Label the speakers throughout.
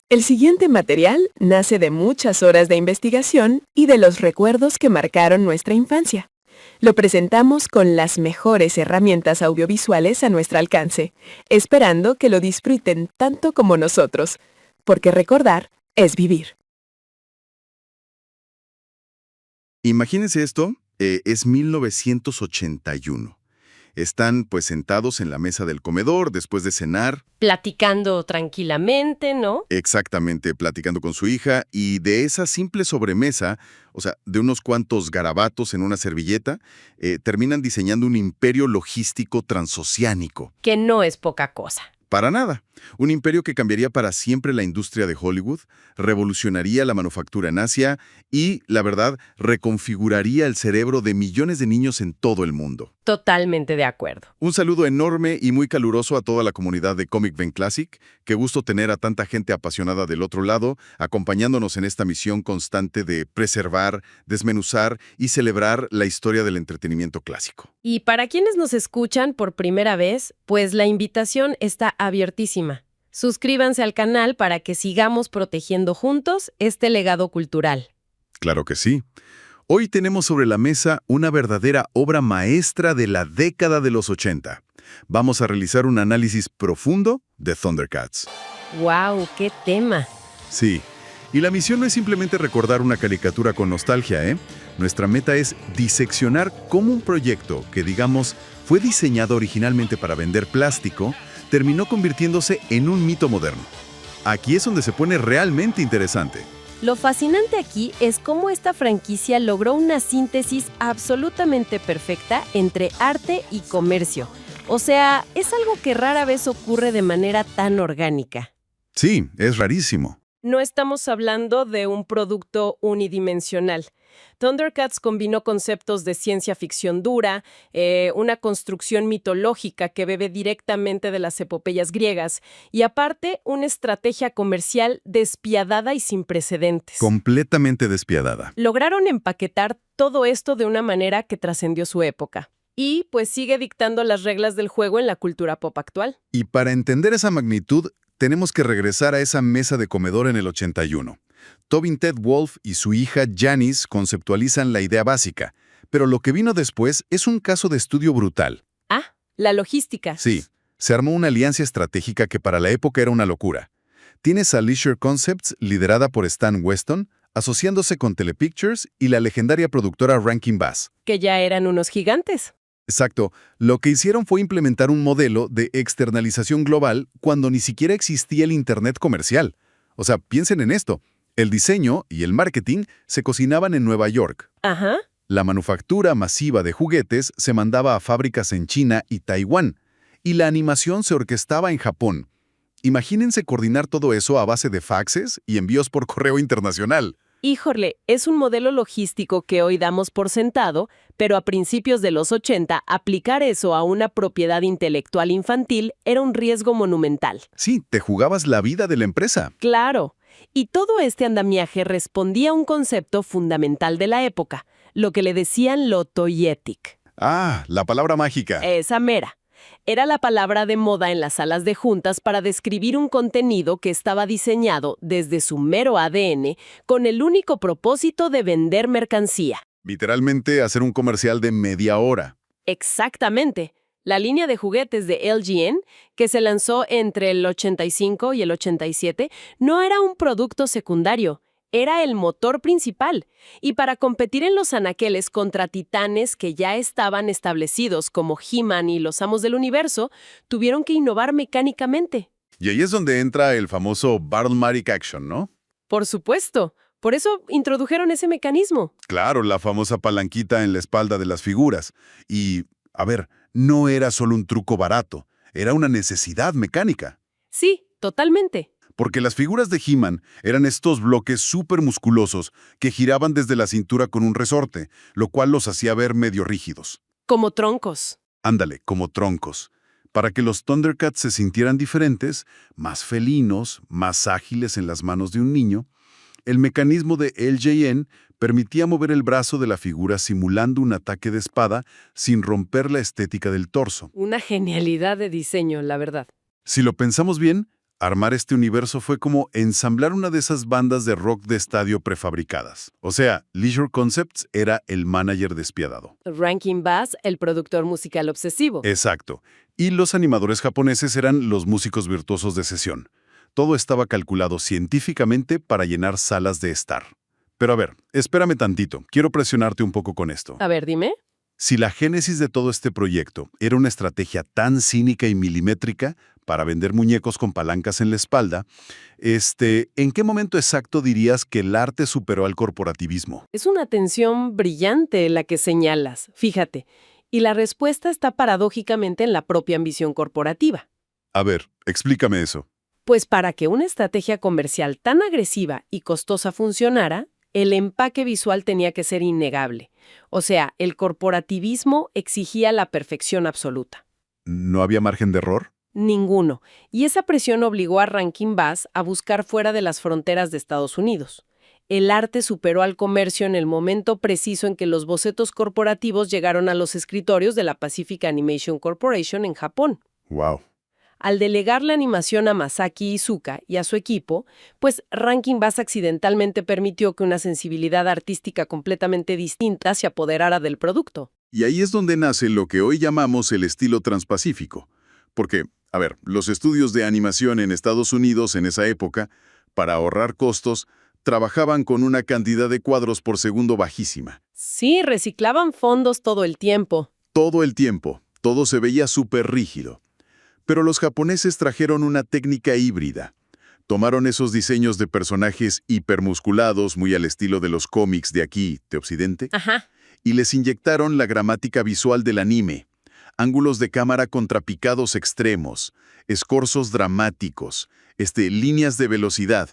Speaker 1: El siguiente material nace de muchas horas de investigación y de los recuerdos que marcaron nuestra infancia. Lo presentamos con las mejores herramientas audiovisuales a nuestro alcance, esperando que lo disfruten tanto como nosotros, porque recordar es vivir.
Speaker 2: Imagínense esto, es 1981. Están pues sentados en la mesa del comedor después de cenar,
Speaker 3: Platicando tranquilamente, ¿no?
Speaker 2: exactamente platicando con su hija, y de esa simple sobremesa, o sea, de unos cuantos garabatos en una servilleta, terminan diseñando un imperio logístico transoceánico.
Speaker 3: Que no es poca cosa.
Speaker 2: Para nada. Un imperio que cambiaría para siempre la industria de Hollywood, revolucionaría la manufactura en Asia y, la verdad, reconfiguraría el cerebro de millones de niños en todo el mundo.
Speaker 3: Totalmente de acuerdo.
Speaker 2: Un saludo enorme y muy caluroso a toda la comunidad de Comic Ven Classic. Qué gusto tener a tanta gente apasionada del otro lado, acompañándonos en esta misión constante de preservar, desmenuzar y celebrar la historia del entretenimiento clásico.
Speaker 3: Y para quienes nos escuchan por primera vez, pues la invitación está abiertísima. Suscríbanse al canal para que sigamos protegiendo juntos este legado cultural.
Speaker 2: Claro que sí. Hoy tenemos sobre la mesa una verdadera obra maestra de la década de los 80. Vamos a realizar un análisis profundo de Thundercats.
Speaker 3: ¡Wow! ¡Qué tema!
Speaker 2: Sí, y la misión no es simplemente recordar una caricatura con nostalgia, ¿eh? Nuestra meta es diseccionar cómo un proyecto que, digamos, fue diseñado originalmente para vender plástico, terminó convirtiéndose en un mito moderno. Aquí es donde se pone realmente interesante.
Speaker 3: Lo fascinante aquí es cómo esta franquicia logró una síntesis absolutamente perfecta entre arte y comercio. O sea, es algo que rara vez ocurre de manera tan orgánica.
Speaker 2: Sí, es rarísimo.
Speaker 3: No estamos hablando de un producto unidimensional. Thundercats combinó conceptos de ciencia ficción dura, una construcción mitológica que bebe directamente de las epopeyas griegas y aparte una estrategia comercial despiadada y sin precedentes.
Speaker 2: Completamente despiadada.
Speaker 3: Lograron empaquetar todo esto de una manera que trascendió su época. Y pues sigue dictando las reglas del juego en la cultura pop actual.
Speaker 2: Y para entender esa magnitud, tenemos que regresar a esa mesa de comedor en el 81. Tobin Ted Wolfe y su hija Janice conceptualizan la idea básica, pero lo que vino después es un caso de estudio brutal.
Speaker 3: Ah, la logística.
Speaker 2: Sí, se armó una alianza estratégica que para la época era una locura. Tienes a Leisure Concepts, liderada por Stan Weston, asociándose con Telepictures y la legendaria productora Rankin Bass.
Speaker 3: Que ya eran unos gigantes.
Speaker 2: Exacto. Lo que hicieron fue implementar un modelo de externalización global cuando ni siquiera existía el Internet comercial. O sea, piensen en esto. El diseño y el marketing se cocinaban en Nueva York.
Speaker 3: Ajá.
Speaker 2: La manufactura masiva de juguetes se mandaba a fábricas en China y Taiwán. Y la animación se orquestaba en Japón. Imagínense coordinar todo eso a base de faxes y envíos por correo internacional.
Speaker 3: Híjole, es un modelo logístico que hoy damos por sentado, pero a principios de los 80 aplicar eso a una propiedad intelectual infantil era un riesgo monumental.
Speaker 2: Sí, te jugabas la vida de la empresa.
Speaker 3: Claro. Y todo este andamiaje respondía a un concepto fundamental de la época, lo que le decían lo toyetic.
Speaker 2: Ah, la palabra mágica.
Speaker 3: Esa mera. Era la palabra de moda en las salas de juntas para describir un contenido que estaba diseñado desde su mero ADN con el único propósito de vender mercancía.
Speaker 2: Literalmente hacer un comercial de media hora.
Speaker 3: Exactamente. La línea de juguetes de LGN, que se lanzó entre el 85 y el 87, no era un producto secundario, era el motor principal. Y para competir en los anaqueles contra titanes que ya estaban establecidos como He-Man y los Amos del Universo, tuvieron que innovar mecánicamente.
Speaker 2: Y ahí es donde entra el famoso Battlematic Action, ¿no?
Speaker 3: Por supuesto. Por eso introdujeron ese mecanismo.
Speaker 2: Claro, la famosa palanquita en la espalda de las figuras. Y, a ver, no era solo un truco barato, era una necesidad mecánica.
Speaker 3: Sí, totalmente.
Speaker 2: Porque las figuras de He-Man eran estos bloques súper musculosos que giraban desde la cintura con un resorte, lo cual los hacía ver medio rígidos.
Speaker 3: Como troncos.
Speaker 2: Ándale, como troncos. Para que los Thundercats se sintieran diferentes, más felinos, más ágiles en las manos de un niño, el mecanismo de LJN permitía mover el brazo de la figura simulando un ataque de espada sin romper la estética del torso.
Speaker 3: Una genialidad de diseño, la verdad.
Speaker 2: Si lo pensamos bien, Armar este universo fue como ensamblar una de esas bandas de rock de estadio prefabricadas. O sea, Leisure Concepts era el manager despiadado.
Speaker 3: Rankin Bass, el productor musical obsesivo.
Speaker 2: Exacto. Y los animadores japoneses eran los músicos virtuosos de sesión. Todo estaba calculado científicamente para llenar salas de estar. Pero a ver, espérame tantito. Quiero presionarte un poco con esto.
Speaker 3: A ver, dime.
Speaker 2: Si la génesis de todo este proyecto era una estrategia tan cínica y milimétrica para vender muñecos con palancas en la espalda, ¿en qué momento exacto dirías que el arte superó al corporativismo?
Speaker 3: Es una tensión brillante la que señalas, fíjate. Y la respuesta está paradójicamente en la propia ambición corporativa.
Speaker 2: A ver, explícame eso.
Speaker 3: Pues para que una estrategia comercial tan agresiva y costosa funcionara, el empaque visual tenía que ser innegable. O sea, el corporativismo exigía la perfección absoluta.
Speaker 2: ¿No había margen de error?
Speaker 3: Ninguno. Y esa presión obligó a Rankin Bass a buscar fuera de las fronteras de Estados Unidos. El arte superó al comercio en el momento preciso en que los bocetos corporativos llegaron a los escritorios de la Pacific Animation Corporation en Japón.
Speaker 2: ¡Wow!
Speaker 3: Al delegar la animación a Masaki Iizuka y a su equipo, pues Rankin Bass accidentalmente permitió que una sensibilidad artística completamente distinta se apoderara del producto.
Speaker 2: Y ahí es donde nace lo que hoy llamamos el estilo transpacífico. Porque, a ver, los estudios de animación en Estados Unidos en esa época, para ahorrar costos, trabajaban con una cantidad de cuadros por segundo bajísima.
Speaker 3: Sí, reciclaban fondos todo el tiempo.
Speaker 2: Todo el tiempo. Todo se veía súper rígido. Pero los japoneses trajeron una técnica híbrida. Tomaron esos diseños de personajes hipermusculados, muy al estilo de los cómics de aquí, de Occidente,
Speaker 3: Ajá.
Speaker 2: y les inyectaron la gramática visual del anime. Ángulos de cámara contrapicados extremos, escorzos dramáticos, líneas de velocidad,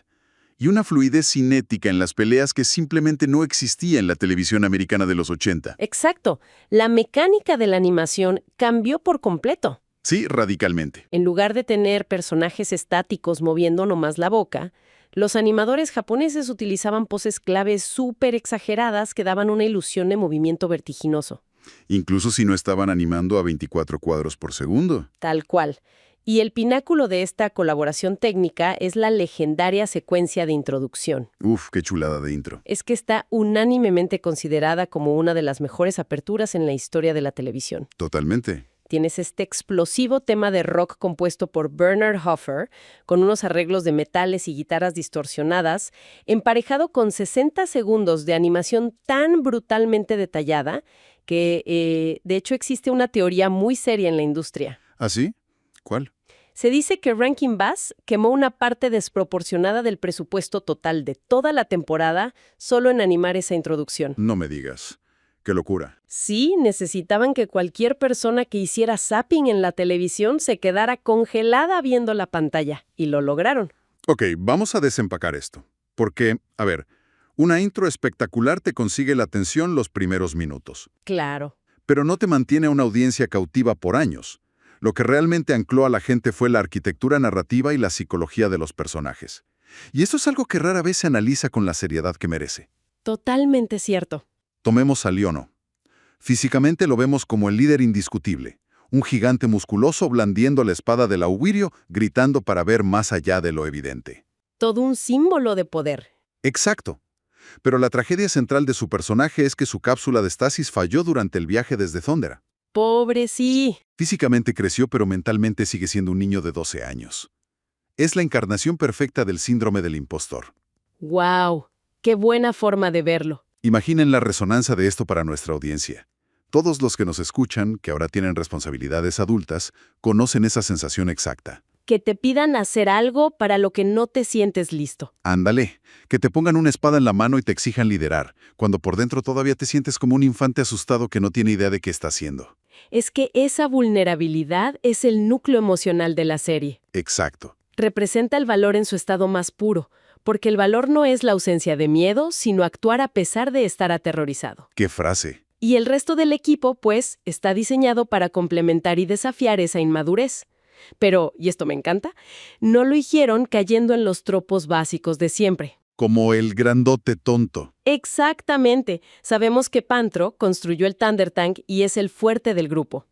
Speaker 2: y una fluidez cinética en las peleas que simplemente no existía en la televisión americana de los 80.
Speaker 3: Exacto. La mecánica de la animación cambió por completo.
Speaker 2: Sí, radicalmente.
Speaker 3: En lugar de tener personajes estáticos moviendo nomás la boca, los animadores japoneses utilizaban poses claves súper exageradas que daban una ilusión de movimiento vertiginoso.
Speaker 2: Incluso si no estaban animando a 24 cuadros por segundo.
Speaker 3: Tal cual. Y el pináculo de esta colaboración técnica es la legendaria secuencia de introducción.
Speaker 2: Uf, qué chulada de intro.
Speaker 3: Es que está unánimemente considerada como una de las mejores aperturas en la historia de la televisión.
Speaker 2: Totalmente.
Speaker 3: Tienes este explosivo tema de rock compuesto por Bernard Hoffer, con unos arreglos de metales y guitarras distorsionadas, emparejado con 60 segundos de animación tan brutalmente detallada que, de hecho, existe una teoría muy seria en la industria.
Speaker 2: ¿Ah, sí? ¿Cuál?
Speaker 3: Se dice que Rankin Bass quemó una parte desproporcionada del presupuesto total de toda la temporada solo en animar esa introducción.
Speaker 2: No me digas. ¡Qué locura!
Speaker 3: Sí, necesitaban que cualquier persona que hiciera zapping en la televisión se quedara congelada viendo la pantalla, y lo lograron.
Speaker 2: Ok, vamos a desempacar esto. Porque, a ver, una intro espectacular te consigue la atención los primeros minutos.
Speaker 3: Claro.
Speaker 2: Pero no te mantiene a una audiencia cautiva por años. Lo que realmente ancló a la gente fue la arquitectura narrativa y la psicología de los personajes. Y eso es algo que rara vez se analiza con la seriedad que merece.
Speaker 3: Totalmente cierto.
Speaker 2: Tomemos a Leono. Físicamente lo vemos como el líder indiscutible, un gigante musculoso blandiendo la espada del augurio, gritando para ver más allá de lo evidente.
Speaker 3: Todo un símbolo de poder.
Speaker 2: Exacto. Pero la tragedia central de su personaje es que su cápsula de estasis falló durante el viaje desde Thundera.
Speaker 3: Pobre sí.
Speaker 2: Físicamente creció, pero mentalmente sigue siendo un niño de 12 años. Es la encarnación perfecta del síndrome del impostor.
Speaker 3: ¡Guau! ¡Qué buena forma de verlo!
Speaker 2: Imaginen la resonancia de esto para nuestra audiencia. Todos los que nos escuchan, que ahora tienen responsabilidades adultas, conocen esa sensación exacta.
Speaker 3: Que te pidan hacer algo para lo que no te sientes listo.
Speaker 2: Ándale, que te pongan una espada en la mano y te exijan liderar, cuando por dentro todavía te sientes como un infante asustado que no tiene idea de qué está haciendo.
Speaker 3: Es que esa vulnerabilidad es el núcleo emocional de la serie.
Speaker 2: Exacto.
Speaker 3: Representa el valor en su estado más puro, porque el valor no es la ausencia de miedo, sino actuar a pesar de estar aterrorizado.
Speaker 2: ¡Qué frase!
Speaker 3: Y el resto del equipo, pues, está diseñado para complementar y desafiar esa inmadurez. Pero, y esto me encanta, no lo hicieron cayendo en los tropos básicos de siempre.
Speaker 2: Como el grandote tonto.
Speaker 3: Exactamente. Sabemos que Pantro construyó el Thunder Tank y es el fuerte del grupo.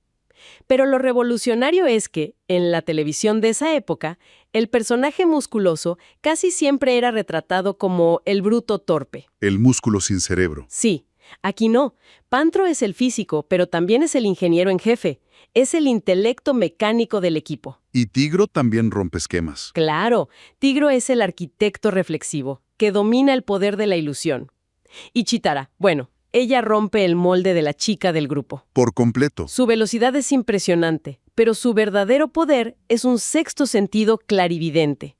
Speaker 3: Pero lo revolucionario es que, en la televisión de esa época, el personaje musculoso casi siempre era retratado como el bruto torpe.
Speaker 2: El músculo sin cerebro.
Speaker 3: Sí, aquí no. Pantro es el físico, pero también es el ingeniero en jefe. Es el intelecto mecánico del equipo.
Speaker 2: Y Tigro también rompe esquemas.
Speaker 3: Claro, Tigro es el arquitecto reflexivo, que domina el poder de la ilusión. Y Chitara, bueno, ella rompe el molde de la chica del grupo.
Speaker 2: Por completo.
Speaker 3: Su velocidad es impresionante, pero su verdadero poder es un sexto sentido clarividente.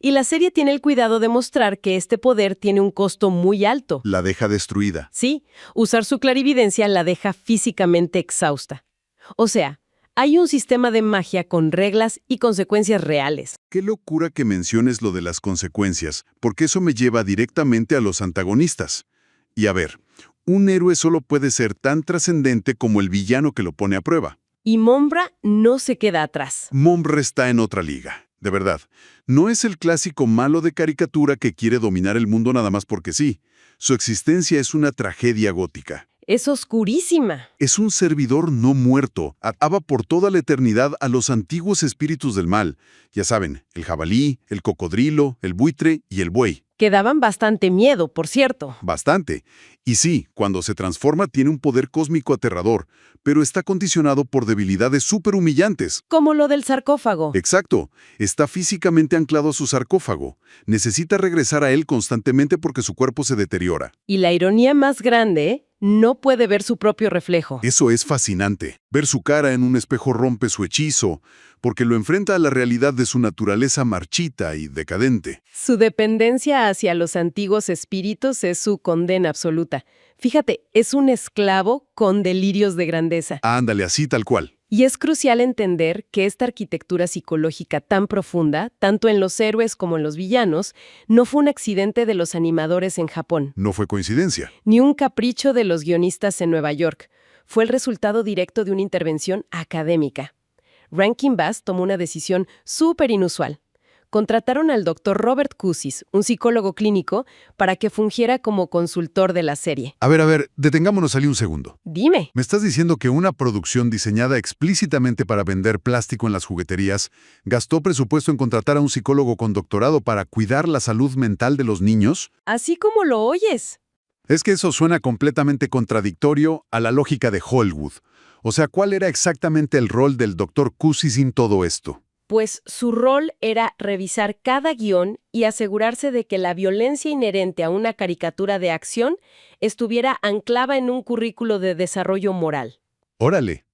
Speaker 3: Y la serie tiene el cuidado de mostrar que este poder tiene un costo muy alto.
Speaker 2: La deja destruida.
Speaker 3: Sí, usar su clarividencia la deja físicamente exhausta. O sea, hay un sistema de magia con reglas y consecuencias reales.
Speaker 2: Qué locura que menciones lo de las consecuencias, porque eso me lleva directamente a los antagonistas. Y a ver, un héroe solo puede ser tan trascendente como el villano que lo pone a prueba.
Speaker 3: Y Mombra no se queda atrás.
Speaker 2: Mombra está en otra liga, de verdad. No es el clásico malo de caricatura que quiere dominar el mundo nada más porque sí. Su existencia es una tragedia gótica.
Speaker 3: Es oscurísima.
Speaker 2: Es un servidor no muerto, ataba por toda la eternidad a los antiguos espíritus del mal. Ya saben, el jabalí, el cocodrilo, el buitre y el buey.
Speaker 3: Que daban bastante miedo, por cierto.
Speaker 2: Bastante. Y sí, cuando se transforma tiene un poder cósmico aterrador, pero está condicionado por debilidades súper humillantes.
Speaker 3: Como lo del sarcófago.
Speaker 2: Exacto. Está físicamente anclado a su sarcófago. Necesita regresar a él constantemente porque su cuerpo se deteriora.
Speaker 3: Y la ironía más grande, no puede ver su propio reflejo.
Speaker 2: Eso es fascinante. Ver su cara en un espejo rompe su hechizo, porque lo enfrenta a la realidad de su naturaleza marchita y decadente.
Speaker 3: Su dependencia hacia los antiguos espíritus es su condena absoluta. Fíjate, es un esclavo con delirios de grandeza.
Speaker 2: Ándale, así tal cual.
Speaker 3: Y es crucial entender que esta arquitectura psicológica tan profunda, tanto en los héroes como en los villanos, no fue un accidente de los animadores en Japón,
Speaker 2: No fue coincidencia.
Speaker 3: ni un capricho de los guionistas en Nueva York. Fue el resultado directo de una intervención académica. Rankin Bass tomó una decisión súper inusual. Contrataron al Dr. Robert Cusis, un psicólogo clínico, para que fungiera como consultor de la serie.
Speaker 2: A ver, detengámonos allí un segundo.
Speaker 3: Dime.
Speaker 2: ¿Me estás diciendo que una producción diseñada explícitamente para vender plástico en las jugueterías gastó presupuesto en contratar a un psicólogo con doctorado para cuidar la salud mental de los niños?
Speaker 3: Así como lo oyes.
Speaker 2: Es que eso suena completamente contradictorio a la lógica de Hollywood. O sea, ¿cuál era exactamente el rol del Dr. Cusis en todo esto?
Speaker 3: Pues su rol era revisar cada guión y asegurarse de que la violencia inherente a una caricatura de acción estuviera anclada en un currículo de desarrollo moral.
Speaker 2: Órale.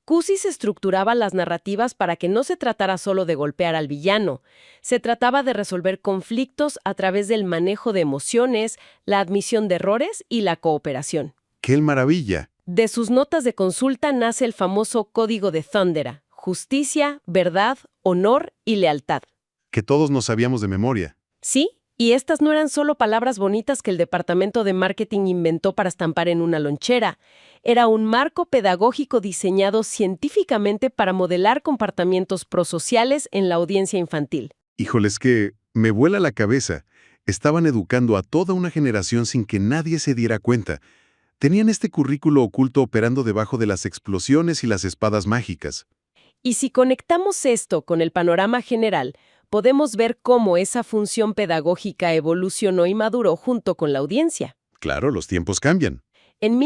Speaker 3: Cusis estructuraba las narrativas para que no se tratara solo de golpear al villano. Se trataba de resolver conflictos a través del manejo de emociones, la admisión de errores y la cooperación.
Speaker 2: ¡Qué maravilla!
Speaker 3: De sus notas de consulta nace el famoso Código de Thundera: justicia, verdad, honor y lealtad.
Speaker 2: Que todos nos sabíamos de memoria.
Speaker 3: Sí, y estas no eran solo palabras bonitas que el departamento de marketing inventó para estampar en una lonchera. Era un marco pedagógico diseñado científicamente para modelar comportamientos prosociales en la audiencia infantil.
Speaker 2: Híjoles, que me vuela la cabeza. Estaban educando a toda una generación sin que nadie se diera cuenta. Tenían este currículo oculto operando debajo de las explosiones y las espadas mágicas.
Speaker 3: Y si conectamos esto con el panorama general, podemos ver cómo esa función pedagógica evolucionó y maduró junto con la audiencia.
Speaker 2: Claro, los tiempos cambian.
Speaker 3: En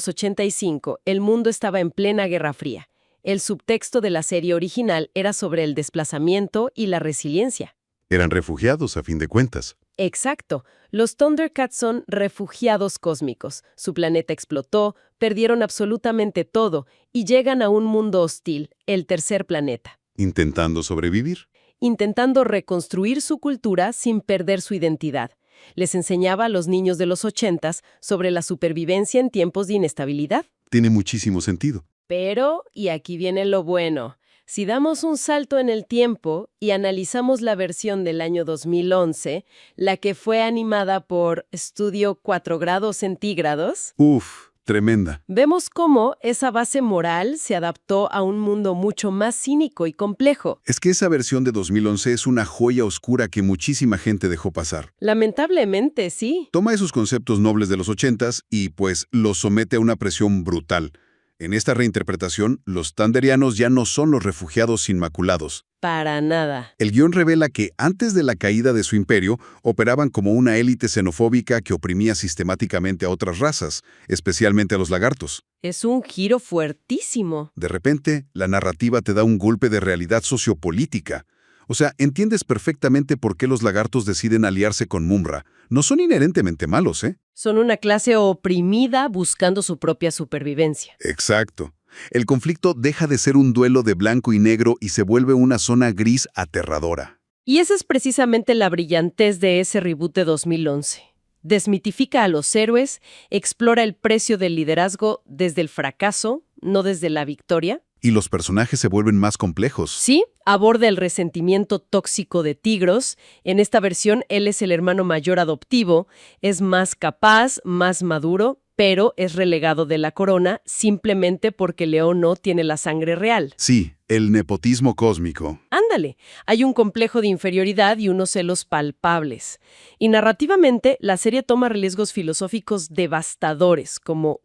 Speaker 3: 1985, el mundo estaba en plena Guerra Fría. El subtexto de la serie original era sobre el desplazamiento y la resiliencia.
Speaker 2: Eran refugiados, a fin de cuentas.
Speaker 3: Exacto. Los Thundercats son refugiados cósmicos. Su planeta explotó, perdieron absolutamente todo y llegan a un mundo hostil, el tercer planeta.
Speaker 2: Intentando sobrevivir.
Speaker 3: Intentando reconstruir su cultura sin perder su identidad. Les enseñaba a los niños de los 80s sobre la supervivencia en tiempos de inestabilidad.
Speaker 2: Tiene muchísimo sentido.
Speaker 3: Pero, y aquí viene lo bueno, si damos un salto en el tiempo y analizamos la versión del año 2011, la que fue animada por Estudio 4 grados centígrados,
Speaker 2: Uf, tremenda.
Speaker 3: vemos cómo esa base moral se adaptó a un mundo mucho más cínico y complejo.
Speaker 2: Es que esa versión de 2011 es una joya oscura que muchísima gente dejó pasar.
Speaker 3: Lamentablemente, sí.
Speaker 2: Toma esos conceptos nobles de los 80s y, pues, los somete a una presión brutal. En esta reinterpretación, los Thanderianos ya no son los refugiados inmaculados.
Speaker 3: Para nada.
Speaker 2: El guión revela que antes de la caída de su imperio, operaban como una élite xenofóbica que oprimía sistemáticamente a otras razas, especialmente a los lagartos.
Speaker 3: Es un giro fuertísimo.
Speaker 2: De repente, la narrativa te da un golpe de realidad sociopolítica. O sea, entiendes perfectamente por qué los lagartos deciden aliarse con Mumm-Ra. No son inherentemente malos, ¿eh?
Speaker 3: Son una clase oprimida buscando su propia supervivencia.
Speaker 2: Exacto. El conflicto deja de ser un duelo de blanco y negro y se vuelve una zona gris aterradora.
Speaker 3: Y esa es precisamente la brillantez de ese reboot de 2011. Desmitifica a los héroes, explora el precio del liderazgo desde el fracaso, no desde la victoria.
Speaker 2: Y los personajes se vuelven más complejos.
Speaker 3: Sí, aborda el resentimiento tóxico de Tigros. En esta versión, él es el hermano mayor adoptivo, es más capaz, más maduro, pero es relegado de la corona simplemente porque Leo no tiene la sangre real.
Speaker 2: Sí, el nepotismo cósmico.
Speaker 3: Ándale, hay un complejo de inferioridad y unos celos palpables. Y narrativamente, la serie toma riesgos filosóficos devastadores, como,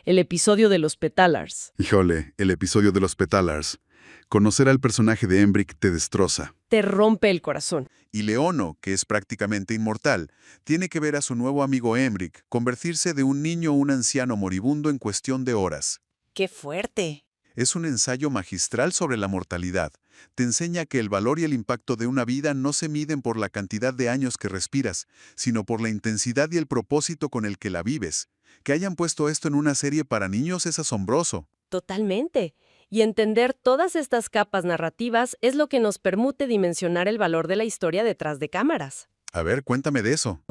Speaker 3: el episodio de los Petalars.
Speaker 2: Híjole, el episodio de los Petalars. Conocer al personaje de Embryk te destroza.
Speaker 3: Te rompe el corazón.
Speaker 2: Y Leono, que es prácticamente inmortal, tiene que ver a su nuevo amigo Embryk convertirse de un niño a un anciano moribundo en cuestión de horas.
Speaker 3: ¡Qué fuerte!
Speaker 2: Es un ensayo magistral sobre la mortalidad. Te enseña que el valor y el impacto de una vida no se miden por la cantidad de años que respiras, sino por la intensidad y el propósito con el que la vives. Que hayan puesto esto en una serie para niños es asombroso.
Speaker 3: Totalmente. Y entender todas estas capas narrativas es lo que nos permite dimensionar el valor de la historia detrás de cámaras.
Speaker 2: A ver, cuéntame de eso.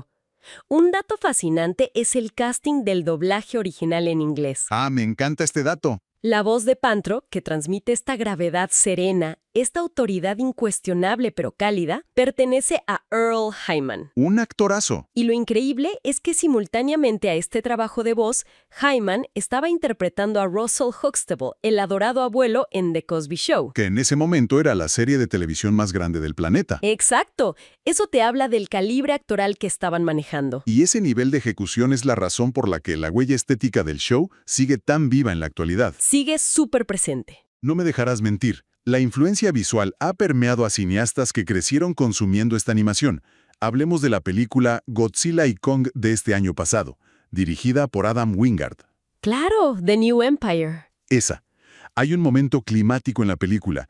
Speaker 3: Un dato fascinante es el casting del doblaje original en inglés.
Speaker 2: Me encanta este dato.
Speaker 3: La voz de Pantro, que transmite esta gravedad serena, esta autoridad incuestionable pero cálida, pertenece a Earl Hyman.
Speaker 2: Un actorazo.
Speaker 3: Y lo increíble es que simultáneamente a este trabajo de voz, Hyman estaba interpretando a Russell Huxtable, el adorado abuelo en The Cosby Show.
Speaker 2: Que en ese momento era la serie de televisión más grande del planeta.
Speaker 3: Exacto. Eso te habla del calibre actoral que estaban manejando.
Speaker 2: Y ese nivel de ejecución es la razón por la que la huella estética del show sigue tan viva en la actualidad.
Speaker 3: Sigue súper presente.
Speaker 2: No me dejarás mentir. La influencia visual ha permeado a cineastas que crecieron consumiendo esta animación. Hablemos de la película Godzilla y Kong de este año pasado, dirigida por Adam Wingard.
Speaker 3: Claro, The New Empire.
Speaker 2: Esa. Hay un momento climático en la película,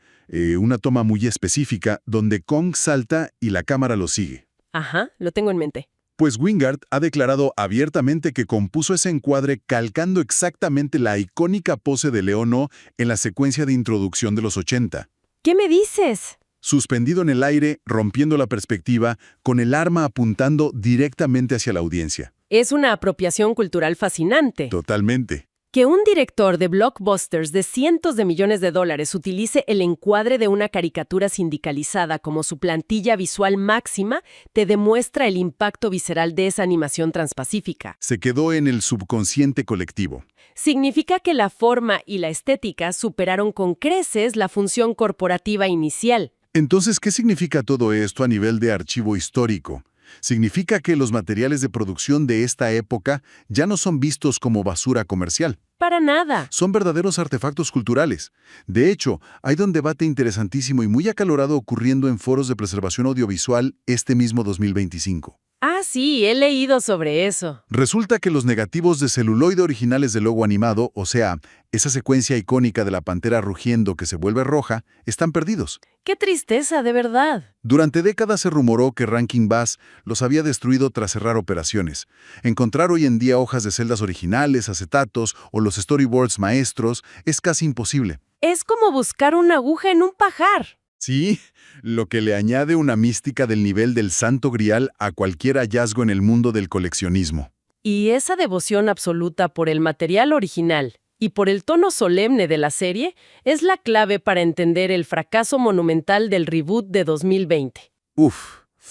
Speaker 2: una toma muy específica donde Kong salta y la cámara lo sigue.
Speaker 3: Ajá, lo tengo en mente.
Speaker 2: Pues Wingard ha declarado abiertamente que compuso ese encuadre calcando exactamente la icónica pose de Leono en la secuencia de introducción de los 80.
Speaker 3: ¿Qué me dices?
Speaker 2: Suspendido en el aire, rompiendo la perspectiva, con el arma apuntando directamente hacia la audiencia.
Speaker 3: Es una apropiación cultural fascinante.
Speaker 2: Totalmente.
Speaker 3: Que un director de blockbusters de cientos de millones de dólares utilice el encuadre de una caricatura sindicalizada como su plantilla visual máxima te demuestra el impacto visceral de esa animación transpacífica.
Speaker 2: Se quedó en el subconsciente colectivo.
Speaker 3: Significa que la forma y la estética superaron con creces la función corporativa inicial.
Speaker 2: Entonces, ¿qué significa todo esto a nivel de archivo histórico? Significa que los materiales de producción de esta época ya no son vistos como basura comercial.
Speaker 3: Para nada.
Speaker 2: Son verdaderos artefactos culturales. De hecho, hay un debate interesantísimo y muy acalorado ocurriendo en foros de preservación audiovisual este mismo 2025.
Speaker 3: Ah, sí, he leído sobre eso.
Speaker 2: Resulta que los negativos de celuloide originales del logo animado, o sea, esa secuencia icónica de la pantera rugiendo que se vuelve roja, están perdidos.
Speaker 3: ¡Qué tristeza, de verdad!
Speaker 2: Durante décadas se rumoró que Rankin Bass los había destruido tras cerrar operaciones. Encontrar hoy en día hojas de celdas originales, acetatos o los storyboards maestros es casi imposible.
Speaker 3: Es como buscar una aguja en un pajar.
Speaker 2: Sí, lo que le añade una mística del nivel del Santo Grial a cualquier hallazgo en el mundo del coleccionismo.
Speaker 3: Y esa devoción absoluta por el material original y por el tono solemne de la serie es la clave para entender el fracaso monumental del reboot de 2020.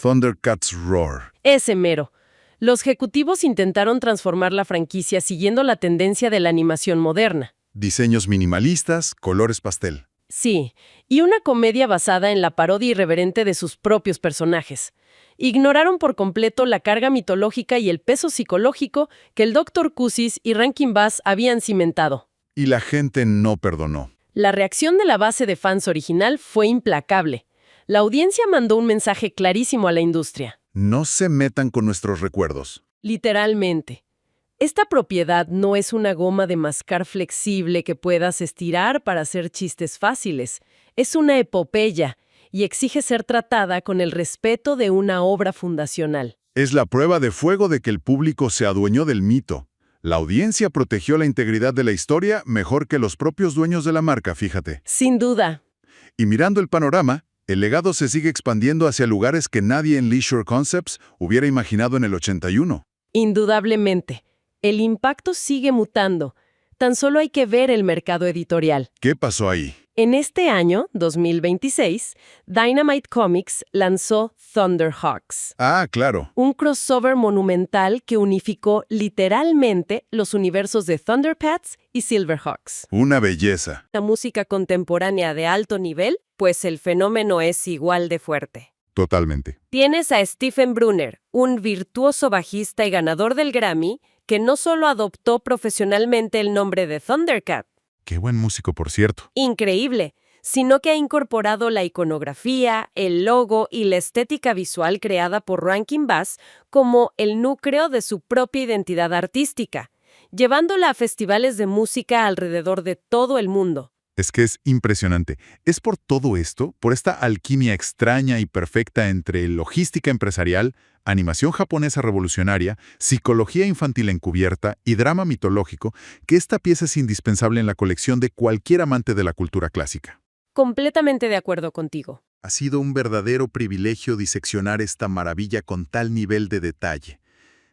Speaker 2: Thundercats Roar.
Speaker 3: Ese mero. Los ejecutivos intentaron transformar la franquicia siguiendo la tendencia de la animación moderna.
Speaker 2: Diseños minimalistas, colores pastel.
Speaker 3: Sí, y una comedia basada en la parodia irreverente de sus propios personajes. Ignoraron por completo la carga mitológica y el peso psicológico que el Dr. Cusis y Rankin Bass habían cimentado.
Speaker 2: Y la gente no perdonó.
Speaker 3: La reacción de la base de fans original fue implacable. La audiencia mandó un mensaje clarísimo a la industria.
Speaker 2: No se metan con nuestros recuerdos.
Speaker 3: Literalmente. Esta propiedad no es una goma de mascar flexible que puedas estirar para hacer chistes fáciles. Es una epopeya y exige ser tratada con el respeto de una obra fundacional.
Speaker 2: Es la prueba de fuego de que el público se adueñó del mito. La audiencia protegió la integridad de la historia mejor que los propios dueños de la marca, fíjate.
Speaker 3: Sin duda.
Speaker 2: Y mirando el panorama, el legado se sigue expandiendo hacia lugares que nadie en Leisure Concepts hubiera imaginado en el 81.
Speaker 3: Indudablemente. El impacto sigue mutando. Tan solo hay que ver el mercado editorial.
Speaker 2: ¿Qué pasó ahí?
Speaker 3: En este año, 2026, Dynamite Comics lanzó Thunderhawks.
Speaker 2: Ah, claro.
Speaker 3: Un crossover monumental que unificó literalmente los universos de Thundercats y Silverhawks.
Speaker 2: Una belleza.
Speaker 3: La música contemporánea de alto nivel, pues el fenómeno es igual de fuerte.
Speaker 2: Totalmente.
Speaker 3: Tienes a Stephen Brunner, un virtuoso bajista y ganador del Grammy, que no solo adoptó profesionalmente el nombre de Thundercat,
Speaker 2: Qué buen músico, por cierto.
Speaker 3: increíble, sino que ha incorporado la iconografía, el logo y la estética visual creada por Rankin Bass como el núcleo de su propia identidad artística, llevándola a festivales de música alrededor de todo el mundo.
Speaker 2: Es que es impresionante. Es por todo esto, por esta alquimia extraña y perfecta entre logística empresarial, animación japonesa revolucionaria, psicología infantil encubierta y drama mitológico, que esta pieza es indispensable en la colección de cualquier amante de la cultura clásica.
Speaker 3: Completamente de acuerdo contigo.
Speaker 2: Ha sido un verdadero privilegio diseccionar esta maravilla con tal nivel de detalle.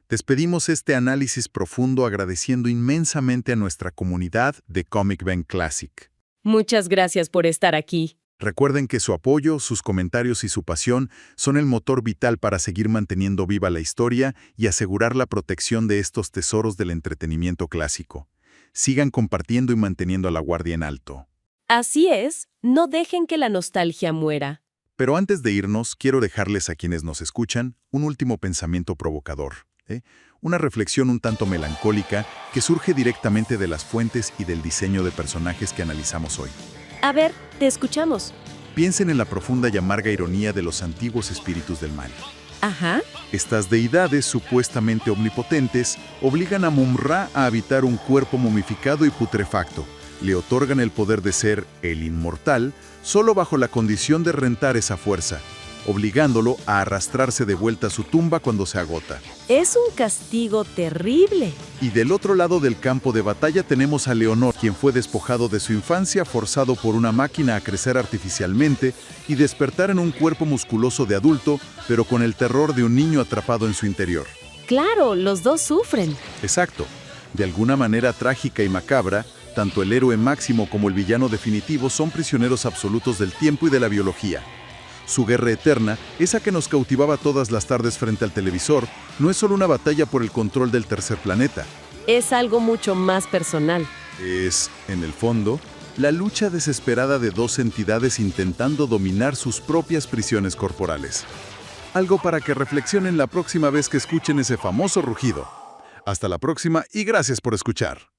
Speaker 2: Despedimos este análisis profundo agradeciendo inmensamente a nuestra comunidad de Comic Bank Classic.
Speaker 3: Muchas gracias por estar aquí.
Speaker 2: Recuerden que su apoyo, sus comentarios y su pasión son el motor vital para seguir manteniendo viva la historia y asegurar la protección de estos tesoros del entretenimiento clásico. Sigan compartiendo y manteniendo a la guardia en alto.
Speaker 3: Así es, no dejen que la nostalgia muera.
Speaker 2: Pero antes de irnos, quiero dejarles a quienes nos escuchan un último pensamiento provocador. Una reflexión un tanto melancólica que surge directamente de las fuentes y del diseño de personajes que analizamos hoy.
Speaker 3: A ver, te escuchamos.
Speaker 2: Piensen en la profunda y amarga ironía de los antiguos espíritus del mal.
Speaker 3: Ajá.
Speaker 2: Estas deidades supuestamente omnipotentes obligan a Mum-Ra a habitar un cuerpo momificado y putrefacto. Le otorgan el poder de ser el inmortal solo bajo la condición de rentar esa fuerza, obligándolo a arrastrarse de vuelta a su tumba cuando se agota.
Speaker 3: Es un castigo terrible.
Speaker 2: Y del otro lado del campo de batalla tenemos a Leonor, quien fue despojado de su infancia, forzado por una máquina a crecer artificialmente y despertar en un cuerpo musculoso de adulto, pero con el terror de un niño atrapado en su interior.
Speaker 3: Claro, los dos sufren.
Speaker 2: Exacto. De alguna manera trágica y macabra, tanto el héroe máximo como el villano definitivo son prisioneros absolutos del tiempo y de la biología. Su guerra eterna, esa que nos cautivaba todas las tardes frente al televisor, no es solo una batalla por el control del tercer planeta.
Speaker 3: Es algo mucho más personal.
Speaker 2: Es, en el fondo, la lucha desesperada de dos entidades intentando dominar sus propias prisiones corporales. Algo para que reflexionen la próxima vez que escuchen ese famoso rugido. Hasta la próxima y gracias por escuchar.